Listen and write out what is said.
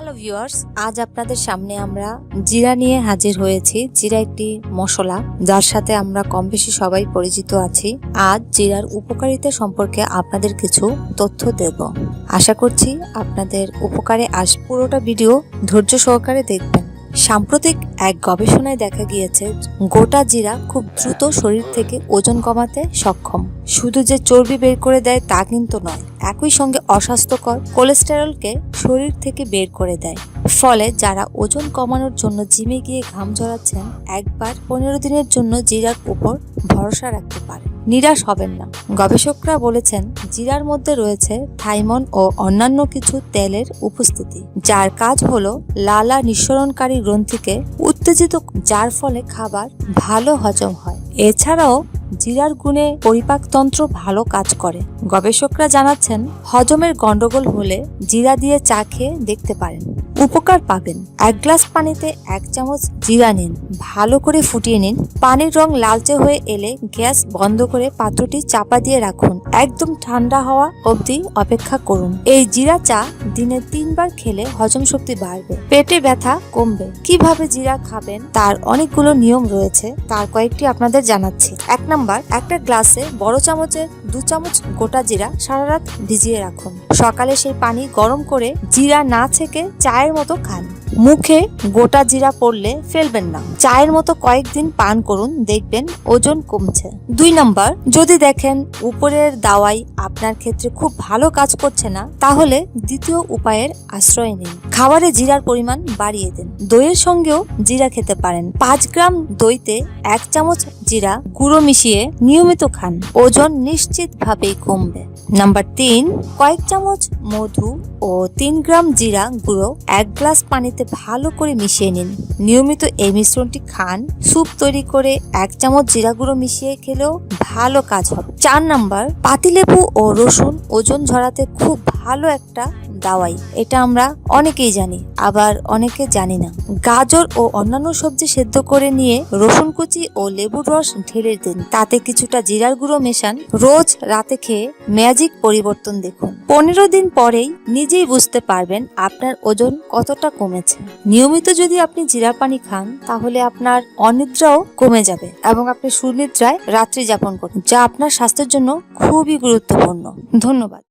Hello viewers, আজ আপনাদের সামনে আমরা জিরা নিয়ে হাজির হয়েছি। জিরা একটি মশলা যার সাথে আমরা কম বেশি সবাই পরিচিত আছি। আজ জিরার উপকারিতা সম্পর্কে আপনাদের কিছু তথ্য দেব। আশা করছি আপনাদের উপকারে পুরোটা ভিডিও ধৈর্য সহকারে দেখবেন। সাম্প্রতিক এক গবেষণায় দেখা গিয়েছে গোটা জিরা খুব দ্রুত শরীর থেকে ওজন কমাতে সক্ষম। শুধু যে চর্বি বের করে দেয় তা কিন্তু নয়, একই সঙ্গে অস্বাস্থ্যকর কোলেস্টেরলকে শরীর থেকে বের করে দেয়। ফলে যারা ওজন কমানোর জন্য জিমে গিয়ে ঘাম ঝরাচ্ছেন, একবার 15 দিনের জন্য জিরার উপর ভরসা রাখতে পারেন, নিরাশ হবেন না। গবেষকরা বলেছেন জিরার মধ্যে রয়েছে থাইমন ও অন্যান্য কিছু তেলের উপস্থিতি, যার কাজ হলো লালা নিঃসরণকারী গ্রন্থিকে উত্তেজিত, যার ফলে খাবার ভালো হজম হয়। এছাড়াও জিরার গুণে পরিপাকতন্ত্র ভালো কাজ করে। গবেষকরা জানাচ্ছেন হজমের গন্ডগোল হলে জিরা দিয়ে চা খেয়ে দেখতে পারেন, উপকার পাবেন। 1 গ্লাস পানিতে 1 চামচ জিরা নিন, ভালো করে ফুটিয়ে নিন। পানির রং লালচে হয়ে এলে গ্যাস বন্ধ করে পাত্রটি চাপা দিয়ে রাখুন। একদম ঠান্ডা হওয়া অবধি অপেক্ষা করুন। এই জিরা চা দিনে 3 বার খেলে হজম শক্তি বাড়বে, পেটে ব্যথা কমবে। কিভাবে জিরা খাবেন তার অনেকগুলো নিয়ম রয়েছে, তার কয়েকটি আপনাদের জানাচ্ছি। 1 নাম্বার, একটা গ্লাসে বড় চামচের 2 চামচ গোটা জিরা সারা রাত ভিজিয়ে রাখুন। সকালে সেই পানি গরম করে জিরা না ছেঁকে চায়ের মতো খান। মুখে গোটা জিরা পড়লে ফেলবেন না, চায়ের মতো কয়েকদিন পান করুন, দেখবেন ওজন কমছে। 2 নাম্বার, যদি দেখেন উপরের দাওয়াই আপনার ক্ষেত্রে খুব ভালো কাজ করছে না, তাহলে দ্বিতীয় উপায়ের আশ্রয় নিন। খাবারে জিরার পরিমাণ বাড়িয়ে দিন। দইয়ের সঙ্গেও জিরা খেতে পারেন। 5 গ্রাম দইতে 1 চামচ জিরা গুঁড়ো মিশিয়ে নিয়মিত খান, ওজন নিশ্চিতভাবেই কমবে। নাম্বার 3, কয়েক চামচ মধু ও 3 গ্রাম জিরা গুঁড়ো 1 গ্লাস পানিতে ভালো করে মিশিয়ে নিন। নিয়মিত এই মিশ্রণটি খান। স্যুপ তৈরি করে 1 চামচ জিরা গুঁড়ো মিশিয়ে খেলেও ভালো কাজ হবে। 4 নাম্বার, পাতিলেবু ও রসুন ওজন ঝরাতে খুব ভালো একটা দাওয়াই। এটা আমরা অনেকেই জানি, আবার অনেকে জানি না। গাজর ও অন্যান্য সবজি সেদ্ধ করে নিয়ে রসুন কুচি ও লেবুর রস ঢেলে দিন, তাতে কিছুটা জিরার গুঁড়ো মেশান। রোজ রাতে খেয়ে ম্যাজিক পরিবর্তন দেখুন। 15 দিন পরেই নিজেই বুঝতে পারবেন আপনার ওজন কতটা কমেছে। নিয়মিত যদি আপনি জিরা পানি খান, তাহলে আপনার অনিদ্রাও কমে যাবে এবং আপনি সুনিদ্রায় রাত্রি যাপন করুন, যা আপনার স্বাস্থ্যের জন্য খুবই গুরুত্বপূর্ণ। ধন্যবাদ।